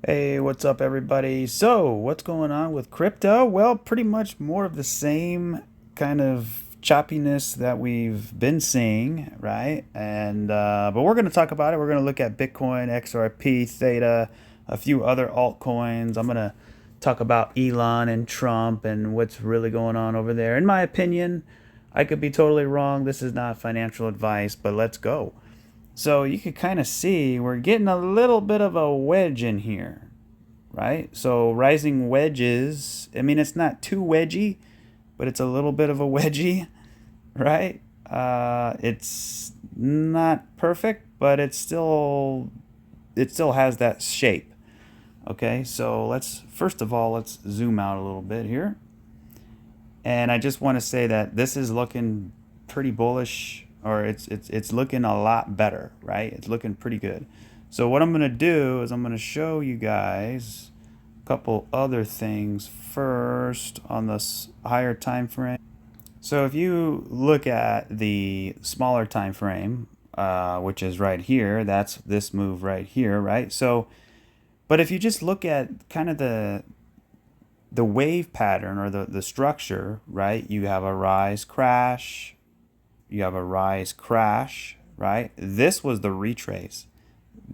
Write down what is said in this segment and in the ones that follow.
Hey, what's up, everybody? So, what's going on with crypto? Well, pretty much more of the same kind of choppiness that we've been seeing, right? But we're going to talk about it. We're going to look at Bitcoin, XRP, THETA, a few other altcoins. I'm going to talk about Elon and Trump and what's really going on over there. In my opinion, I could be totally wrong. This is not financial advice, but let's go. So you can kind of see we're getting a little bit of a wedge in here, right? So rising wedges, I mean, it's not too wedgy, but it's a little bit of a wedgie, right? It's not perfect, but it still has that shape. Okay, so first of all, let's zoom out a little bit here. And I just want to say that this is looking pretty bullish, or it's looking a lot better, right? It's looking pretty good. So what I'm going to do is I'm going to show you guys a couple other things first on this higher time frame. So if you look at the smaller time frame, which is right here, that's this move right here, right? So, but if you just look at kind of the wave pattern or the structure, right? You have a rise crash, you have a rise crash, right? This was the retrace.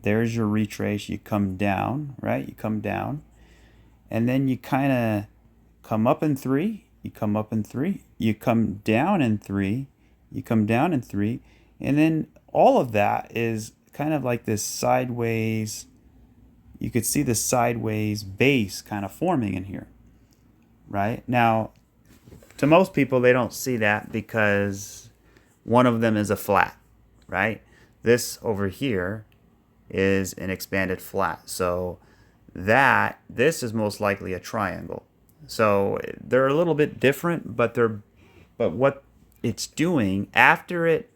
There's your retrace. You come down, right? You come down, and then you kind of come up in three, you come up in three, you come down in three, you come down in three, and then all of that is kind of like this sideways. You could see the sideways base kind of forming in here, right? Now, to most people, they don't see that because one of them is a flat, right? This over here is an expanded flat. So this is most likely a triangle. So they're a little bit different, but what it's doing after it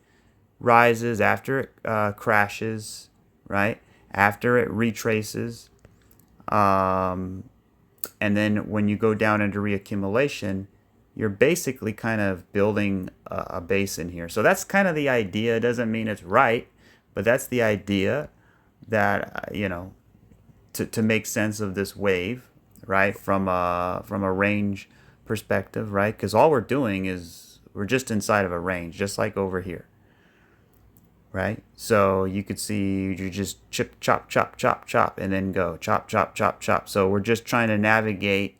rises, after it crashes, right? After it retraces, um, and then when you go down into reaccumulation, you're basically kind of building a base in here. So that's kind of the idea. It doesn't mean it's right, but that's the idea that, to make sense of this wave, right? From a range perspective, right? Because all we're doing is we're just inside of a range, just like over here, right? So you could see you just chip, chop, chop, chop, chop, and then go chop, chop, chop, chop. So we're just trying to navigate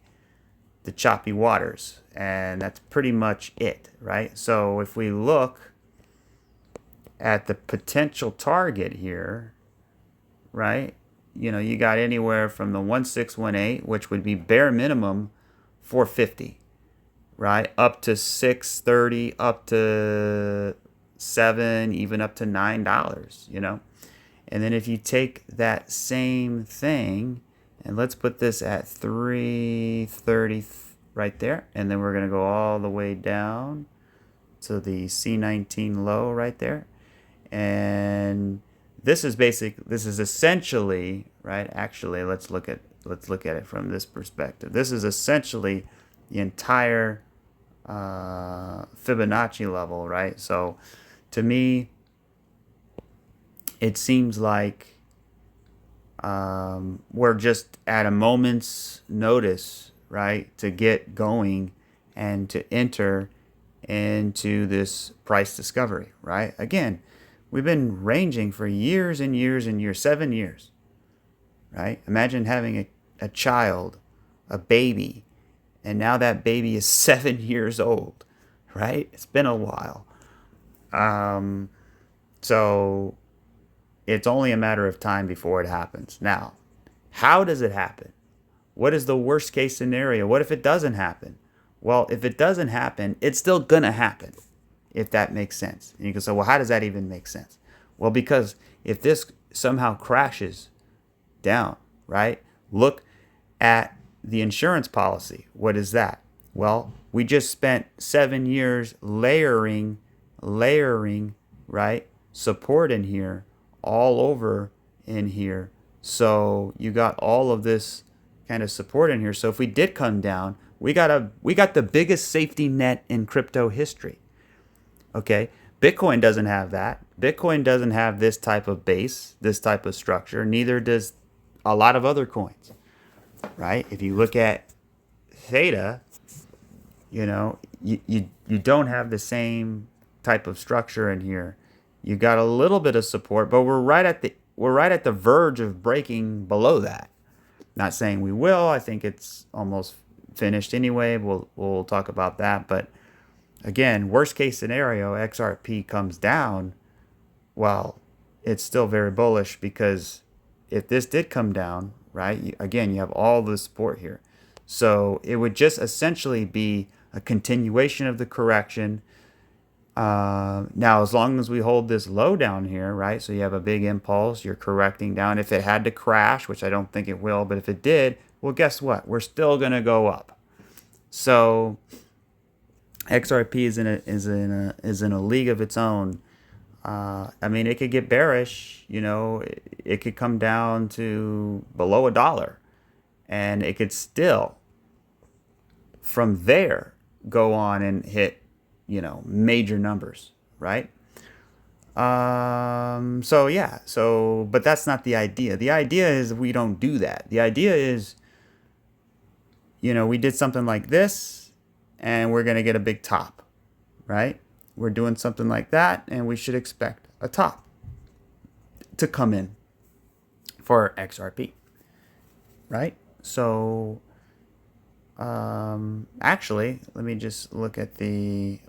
the choppy waters, and that's pretty much it, right? So if we look at the potential target here, right? You got anywhere from the 1618, which would be bare minimum 450, right? Up to 630, up to 7, even up to $9, And then if you take that same thing and let's put this at 330 right there, and then we're going to go all the way down to the C19 low right there. And this is essentially, right? Actually, let's look at it from this perspective. This is essentially the entire Fibonacci level, right? So to me, it seems like we're just at a moment's notice, right, to get going and to enter into this price discovery, right? Again, we've been ranging for years and years and years, 7 years, right? Imagine having a child, a baby, and now that baby is 7 years old, right? It's been a while. So it's only a matter of time before it happens. Now, how does it happen? What is the worst case scenario? What if it doesn't happen? Well, if it doesn't happen, it's still going to happen, if that makes sense. And you can say, well, how does that even make sense? Well, because if this somehow crashes down, right? Look at the insurance policy. What is that? Well, we just spent 7 years layering, right? Support in here, all over in here. So you got all of this kind of support in here. So if we did come down, we got the biggest safety net in crypto history. Okay? Bitcoin doesn't have that. Bitcoin doesn't have this type of base, this type of structure. Neither does a lot of other coins, right? If you look at Theta, you don't have the same type of structure in here. You got a little bit of support, but we're right at the verge of breaking below that. Not saying we will. I think it's almost finished anyway. We'll talk about that. But again, worst case scenario, XRP comes down. Well, it's still very bullish, because if this did come down, right, again, you have all the support here. So it would just essentially be a continuation of the correction. Now, as long as we hold this low down here, right, so you have a big impulse, you're correcting down. If it had to crash, which I don't think it will, but if it did, well, guess what? We're still going to go up. So XRP is in a league of its own. I mean, it could get bearish, it could come down to below $1, and it could still, from there, go on and hit, major numbers, right? So yeah, but that's not the idea. The idea is we don't do that. The idea is, we did something like this, and we're going to get a big top, right? We're doing something like that, and we should expect a top to come in for XRP, right? So, actually, let me just look at the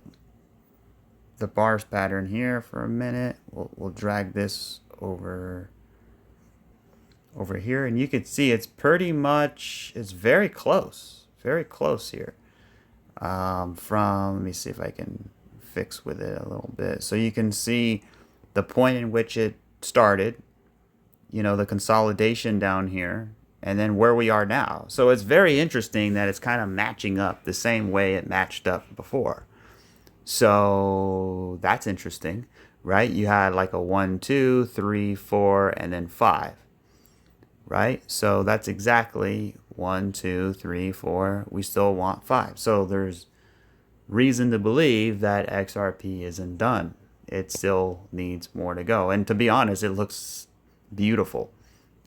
bars pattern here for a minute. We'll drag this over here, and you can see it's very close here. Let me see if I can fix with it a little bit. So you can see the point in which it started, the consolidation down here, and then where we are now. So it's very interesting that it's kind of matching up the same way it matched up before. So that's interesting, right? You had like a 1, 2, 3, 4, and then 5, right? So that's exactly 1, 2, 3, 4. We still want 5. So there's reason to believe that XRP isn't done. It still needs more to go. And to be honest, it looks beautiful.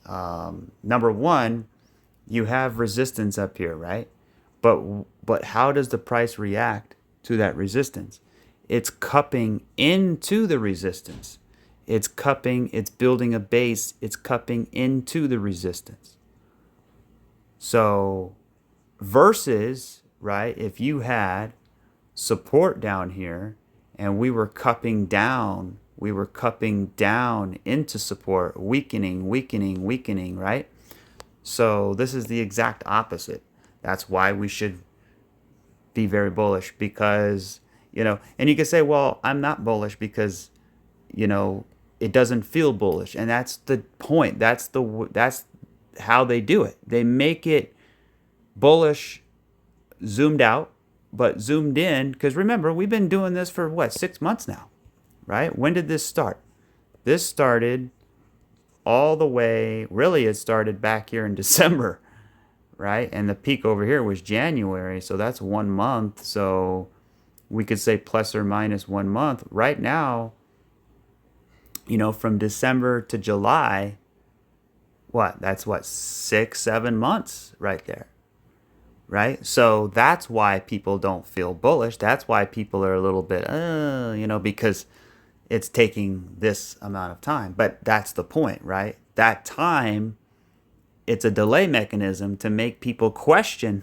Number one, you have resistance up here, right? But how does the price react to that resistance? It's cupping into the resistance. It's building a base, it's cupping into the resistance. So versus, right, if you had support down here and we were cupping down into support, weakening, right? So this is the exact opposite. That's why we should be very bullish, because, and you can say, well, I'm not bullish because, it doesn't feel bullish. And that's the point. That's how they do it. They make it bullish zoomed out, but zoomed in, because remember, we've been doing this for 6 months now, right? When did this start? This started all the way, really it started back here in December, right? And the peak over here was January, so that's 1 month. So we could say plus or minus 1 month. Right now, from December to July, that's 6, 7 months right there, right? So that's why people don't feel bullish. That's why people are a little bit, because it's taking this amount of time. But that's the point, right? That time, it's a delay mechanism to make people question,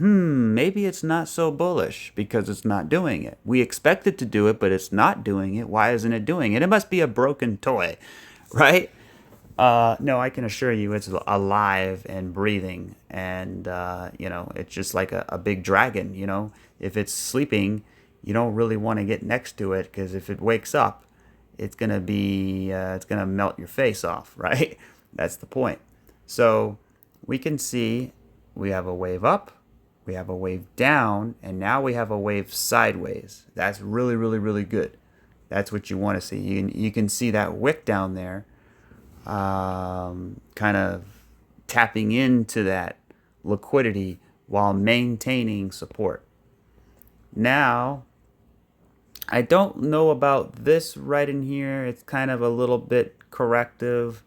maybe it's not so bullish because it's not doing it. We expect it to do it, but it's not doing it. Why isn't it doing it? It must be a broken toy, right? No, I can assure you it's alive and breathing. And, it's just like a big dragon, If it's sleeping, you don't really want to get next to it, because if it wakes up, it's going to melt your face off, right? That's the point. So we can see we have a wave up, we have a wave down, and now we have a wave sideways. That's really, really, really good. That's what you want to see. You can see that wick down there, kind of tapping into that liquidity while maintaining support. Now, I don't know about this right in here. It's kind of a little bit corrective,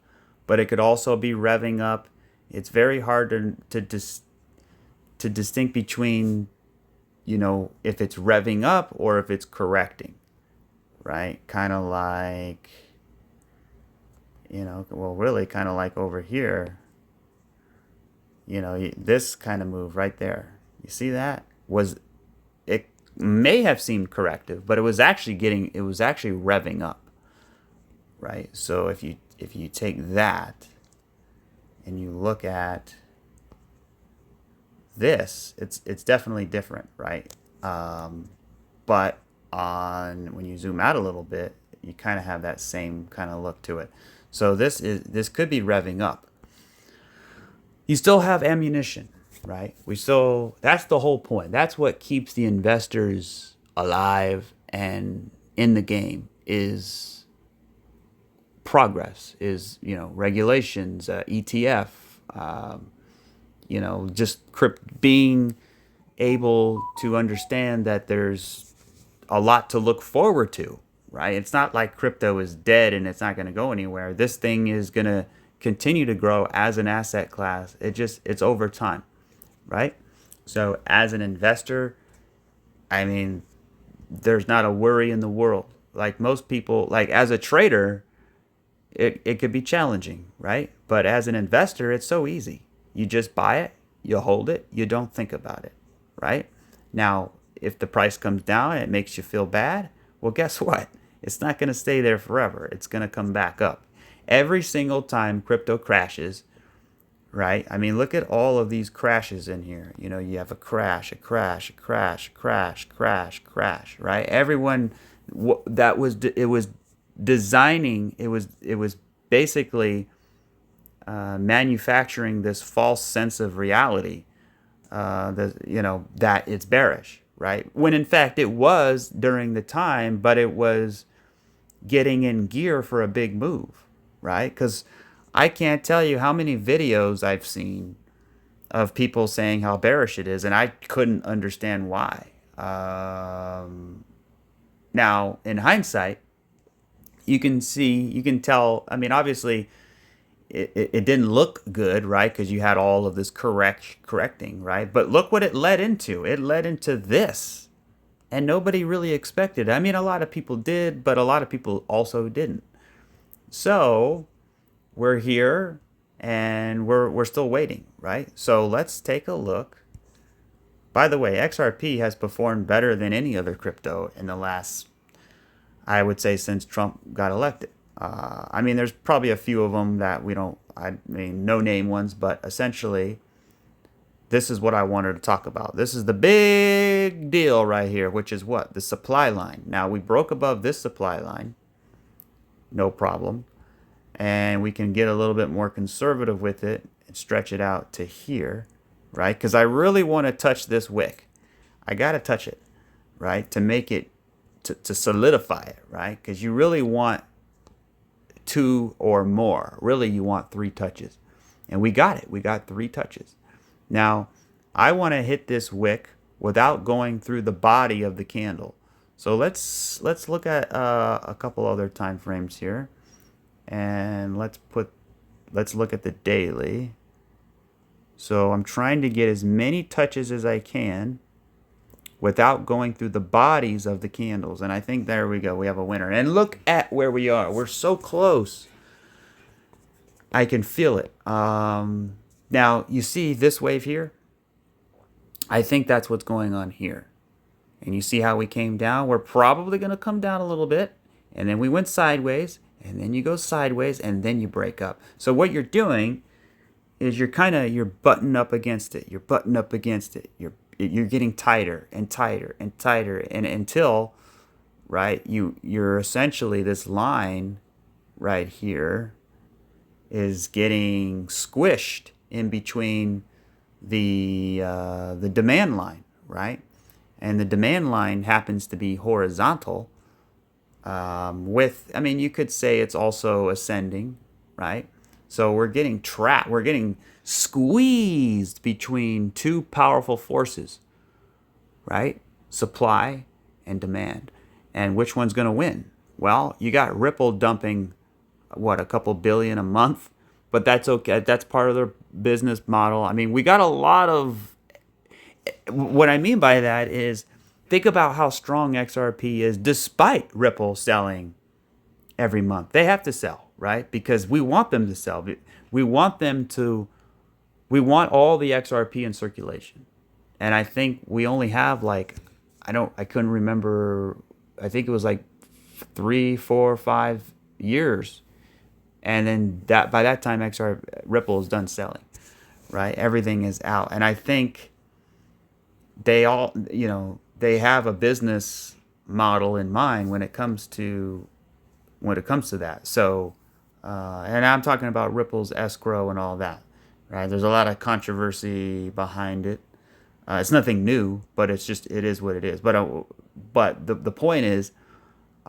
but it could also be revving up. It's very hard to distinct between, if it's revving up or if it's correcting, right? Kind of like, well, really kind of like over here, this kind of move right there. You see that? It may have seemed corrective, but it was actually revving up, right? So if you take that and you look at this, it's definitely different, right? But when you zoom out a little bit, you kind of have that same kind of look to it. So this could be revving up. You still have ammunition, right? That's the whole point. That's what keeps the investors alive and in the game is progress, is, regulations, ETF, just being able to understand that there's a lot to look forward to, right? It's not like crypto is dead and it's not going to go anywhere. This thing is going to continue to grow as an asset class. It's over time, right? So as an investor, I mean, there's not a worry in the world. Like most people, like as a trader, it could be challenging, right? But as an investor, it's so easy. You just buy it, you hold it, you don't think about it, right? Now, if the price comes down and it makes you feel bad, well, guess what? It's not going to stay there forever. It's going to come back up. Every single time crypto crashes, right? I mean, look at all of these crashes in here. You have a crash, crash, right? Everyone it was designing, it was basically manufacturing this false sense of reality, that it's bearish, right? When in fact it was during the time, but it was getting in gear for a big move, right? Because I can't tell you how many videos I've seen of people saying how bearish it is, and I couldn't understand why. Now, in hindsight, you can tell, I mean, obviously, it didn't look good, right? Because you had all of this correcting, right? But look what it led into. It led into this. And nobody really expected it. I mean, a lot of people did, but a lot of people also didn't. So we're here and we're still waiting, right? So let's take a look. By the way, XRP has performed better than any other crypto in the last, I would say, since Trump got elected. I mean, there's probably a few of them that no name ones, but essentially, this is what I wanted to talk about. This is the big deal right here, which is what? The supply line. Now, we broke above this supply line, no problem. And we can get a little bit more conservative with it and stretch it out to here, right? Because I really want to touch this wick. I got to touch it, right? To make it, to solidify it, right? Because you really want 2 or more. Really, you want 3 touches. And we got it. We got 3 touches. Now, I want to hit this wick without going through the body of the candle. So let's look at a couple other time frames here. And let's look at the daily. So I'm trying to get as many touches as I can without going through the bodies of the candles. And I think there we go. We have a winner. And look at where we are. We're so close. I can feel it. Now, you see this wave here? I think that's what's going on here. And you see how we came down? We're probably going to come down a little bit. And then we went sideways. And then you go sideways. And then you break up. So what you're doing is you're butting up against it. You're butting up against it. You're getting tighter and tighter and tighter. And until, right, you're essentially, this line right here is getting squished in between the demand line, right? And the demand line happens to be horizontal you could say it's also ascending, right? So we're getting trapped. We're getting squeezed between 2 powerful forces, right? Supply and demand. And which one's going to win? Well, you got Ripple dumping, a couple billion a month, but that's okay. That's part of business model. I mean, we got a lot of, what I mean by that is, think about how strong XRP is despite Ripple selling every month. They have to sell, right? Because we want them to sell. We want them to, we want all the XRP in circulation. And I think we only have like, I couldn't remember, I think it was like 3, 4, 5 years. And then that by that time, Ripple is done selling, right? Everything is out. And I think they all, they have a business model in mind when it comes to that. So, and I'm talking about Ripple's escrow and all that, right? There's a lot of controversy behind it. It's nothing new, but it is what it is. But the point is,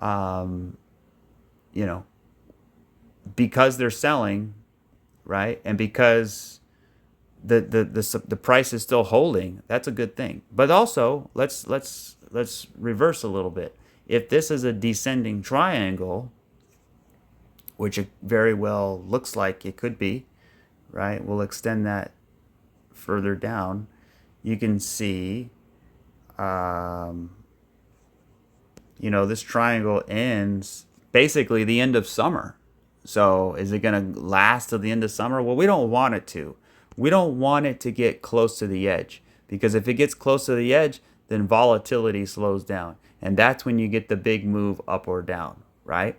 you know, because they're selling, right, and because the price is still holding, that's a good thing. But also, let's reverse a little bit. If this is a descending triangle, which it very well looks like it could be, right? We'll extend that further down. You can see, this triangle ends basically the end of summer. So is it going to last till the end of summer? Well, we don't want it to. We don't want it to get close to the edge, because if it gets close to the edge, then volatility slows down. And that's when you get the big move up or down, right?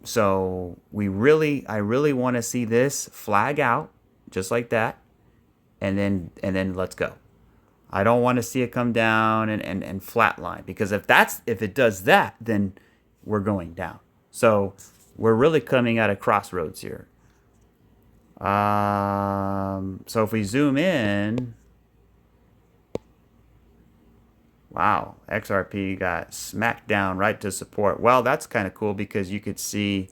So I really want to see this flag out just like that. And then let's go. I don't want to see it come down and flatline, because if it does that, then we're going down. So we're really coming at a crossroads here. So if we zoom in, wow, XRP got smacked down right to support. Well, that's kind of cool, because you could see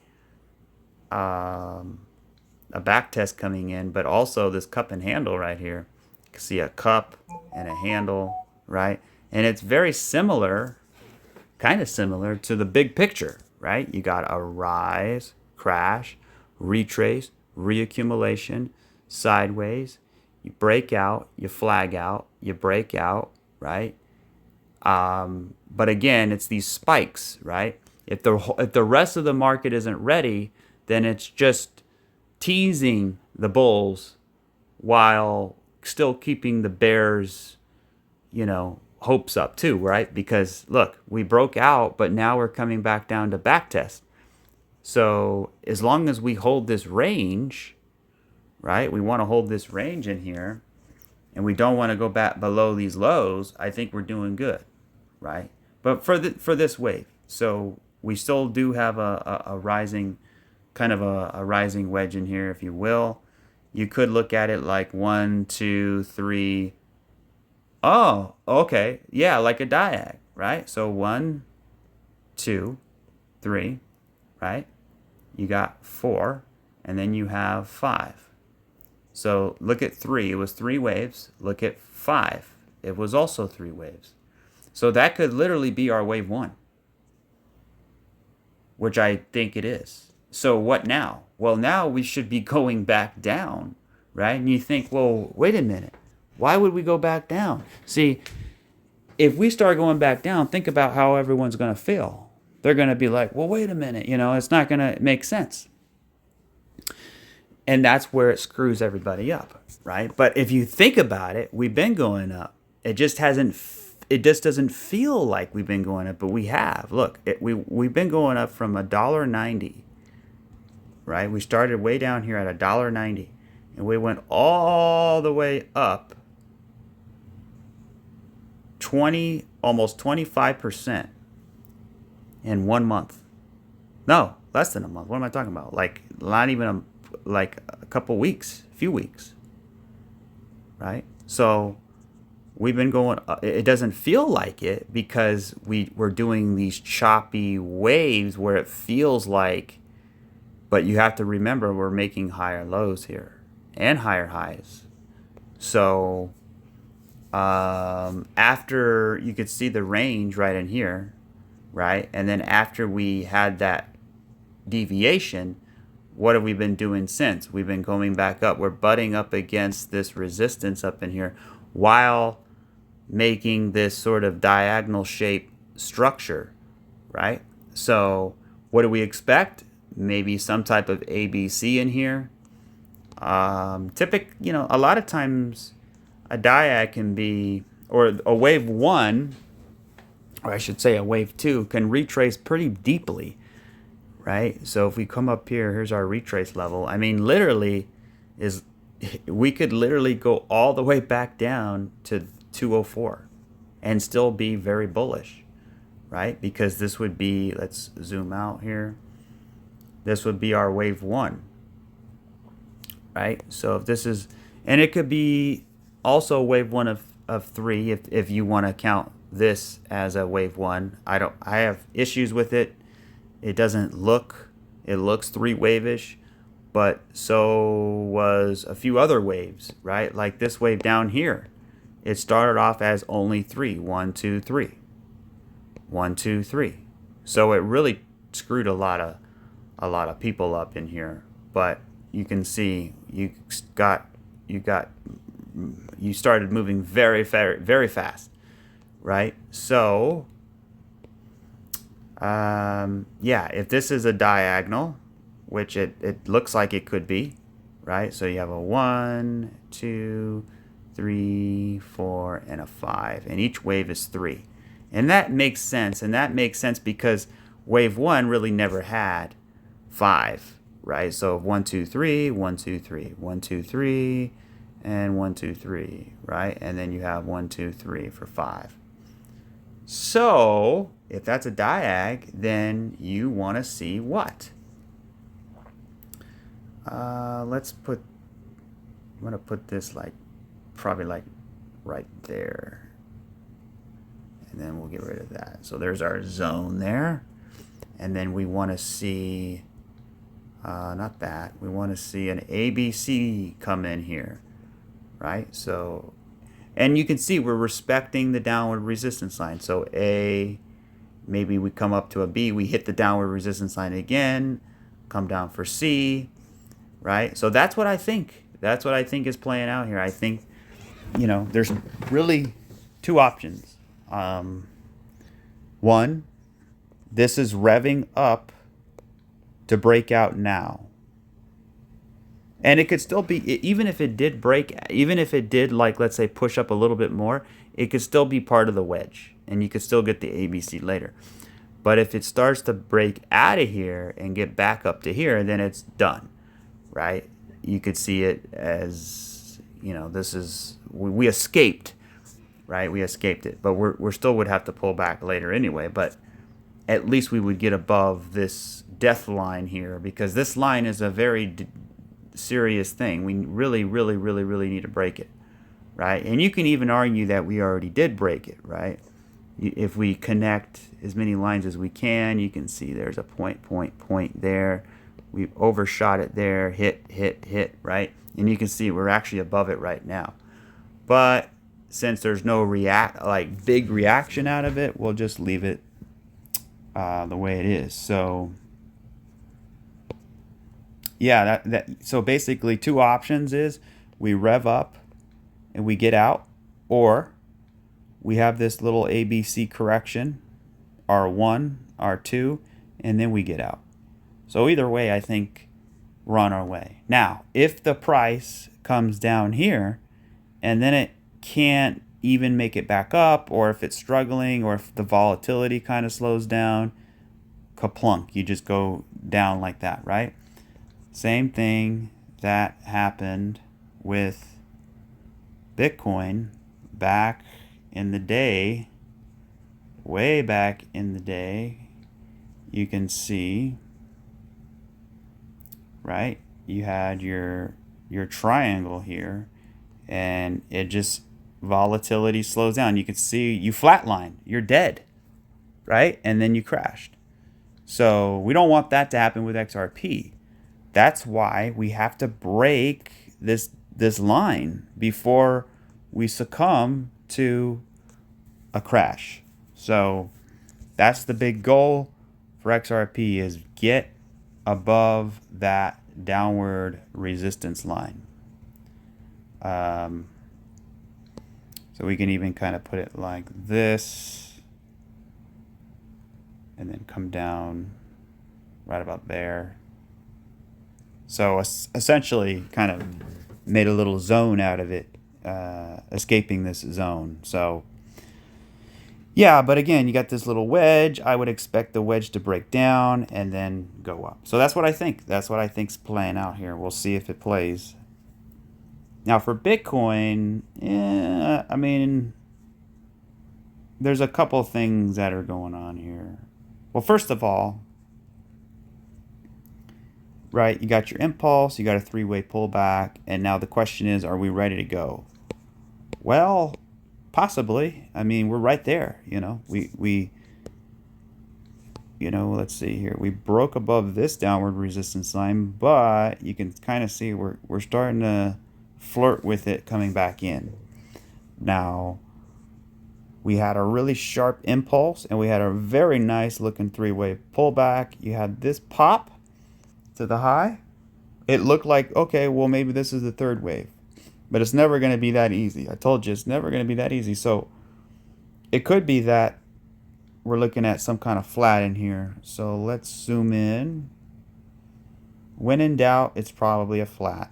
a back test coming in, but also this cup and handle right here. You can see a cup and a handle, right? And it's very similar, kind of similar to the big picture, right? You got a rise, crash, retrace, reaccumulation, sideways. You break out, you flag out, you break out, right? But again, it's these spikes, right? If the rest of the market isn't ready, then it's just teasing the bulls while still keeping the bears, hopes up too, right? Because look, we broke out, but now we're coming back down to backtest. So as long as we hold this range, right? We want to hold this range in here, and we don't want to go back below these lows. I think we're doing good, right? But for this wave, so we still do have a rising, kind of a rising wedge in here, if you will. You could look at it like 1, 2, 3. Oh, okay. Yeah, like a diag, right? So 1, 2, 3, right? You got 4, and then you have 5. So look at 3. It was 3 waves. Look at 5. It was also 3 waves. So that could literally be our wave 1, which I think it is. So what now? Well, now we should be going back down, right? And you think, well, wait a minute. Why would we go back down? See, if we start going back down, think about how everyone's going to feel. They're going to be like, well, wait a minute. It's not going to make sense. And that's where it screws everybody up, right? But if you think about it, we've been going up. It just doesn't feel like we've been going up, but we have. Look, we've been going up from $1.90, right? We started way down here at $1.90, and we went all the way up almost 25% in 1 month. No, less than a month. What am I talking about? Like not even like a couple weeks, few weeks, right? So we've been going, it doesn't feel like it, because we're doing these choppy waves where it feels like, but you have to remember we're making higher lows here and higher highs. So after, you could see the range right in here, right? And then after we had that deviation, what have we been doing since? We've been going back up. We're butting up against this resistance up in here while making this sort of diagonal shape structure, right? So what do we expect? Maybe some type of ABC in here. You know, a lot of times a diag can be, or a wave one, or I should say a wave two, can retrace pretty deeply, right? So if we come up here, here's our retrace level. I mean, literally, we could literally go all the way back down to 204 and still be very bullish, right? Because this would be, let's zoom out here. This would be our wave one, right? So if this is, and it could be also wave one of three if you want to count this as a wave one. I have issues with it. It doesn't look, it looks three wave-ish, but so was a few other waves, right? Like this wave down here. It started off as only three. 1, 2, 3. 1, 2, 3. So it really screwed a lot of people up in here. But you can see you started moving very, very, very fast, right? So yeah, if this is a diagonal, which it looks like it could be, right? So you have a 1, 2, 3, 4, and a 5, and each wave is 3. And that makes sense, because wave 1 really never had 5, right? So 1, 2, 3, 1, 2, 3, 1, 2, 3, and 1, 2, 3, right? And then you have 1, 2, 3 for 5. So if that's a diag, then you want to see what? I'm going to put this probably right there. And then we'll get rid of that. So there's our zone there. And then we want to see, not that, we want to see an ABC come in here, right? So, and you can see we're respecting the downward resistance line. So A, maybe we come up to a B, we hit the downward resistance line again, come down for C, right? So that's what I think. That's what I think is playing out here. I think, you know, there's really two options. One, this is revving up to break out now. And it could still be, even if it did break, even if it did, like, let's say, push up a little bit more, it could still be part of the wedge. And you could still get the ABC later. But if it starts to break out of here and get back up to here, then it's done, right? You could see it as, you know, this is, we escaped, right? We escaped it. But we're still would have to pull back later anyway. But at least we would get above this death line here, because this line is a very serious thing. We really, really, really, really need to break it, right? And you can even argue that we already did break it, right? If we connect as many lines as we can, you can see there's a point there. We've overshot it there, hit, right? And you can see we're actually above it right now. But since there's no big reaction out of it, we'll just leave it the way it is. So yeah, so basically two options is we rev up and we get out, or we have this little ABC correction, R1, R2, and then we get out. So either way, I think we're on our way. Now, if the price comes down here and then it can't even make it back up, or if it's struggling, or if the volatility kind of slows down, kaplunk, you just go down like that, right? Same thing that happened with Bitcoin back in the day, way back in the day. You can see, right? You had your triangle here, and it just, volatility slows down. You can see you flatline, you're dead, right? And then you crashed. So we don't want that to happen with XRP. That's why we have to break this line before we succumb to a crash. So that's the big goal for XRP, is get above that downward resistance line. So we can even kind of put it like this and then come down right about there. So essentially kind of made a little zone out of it, escaping this zone. So yeah, but again, you got this little wedge. I would expect the wedge to break down and then go up. So that's what I think. That's what I think's playing out here. We'll see if it plays. Now for Bitcoin, yeah, I mean, there's a couple things that are going on here. Well, first of all, right, you got your impulse, you got a three-way pullback, and now the question is, are we ready to go? Well, possibly. I mean, we're right there, you know. We let's see here. We broke above this downward resistance line, but you can kind of see we're starting to flirt with it coming back in. Now, we had a really sharp impulse, and we had a very nice looking three-way pullback. You had this pop to the high. It looked like, okay, well, maybe this is the third wave. But it's never going to be that easy. I told you, it's never going to be that easy. So it could be that we're looking at some kind of flat in here. So let's zoom in. When in doubt, it's probably a flat.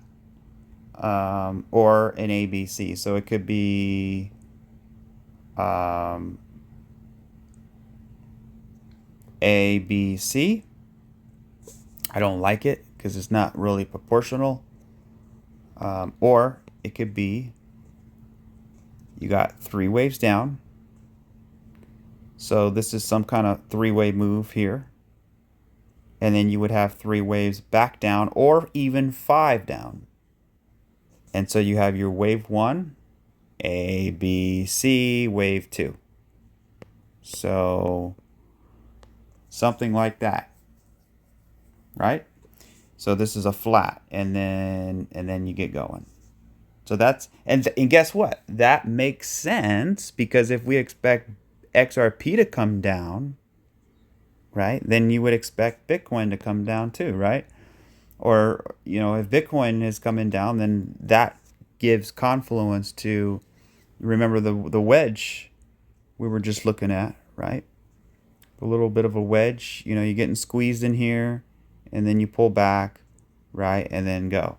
Or an ABC. So it could be ABC. I don't like it because it's not really proportional. Or it could be you got three waves down. So this is some kind of three-way move here. And then you would have three waves back down or even five down. And so you have your wave one, A, B, C, wave two. So something like that, right? So this is a flat, and then you get going. So that's, and guess what? That makes sense, because if we expect XRP to come down, right, then you would expect Bitcoin to come down too, right? Or, if Bitcoin is coming down, then that gives confluence to, remember the wedge we were just looking at, right? A little bit of a wedge, you're getting squeezed in here, and then you pull back, right, and then go.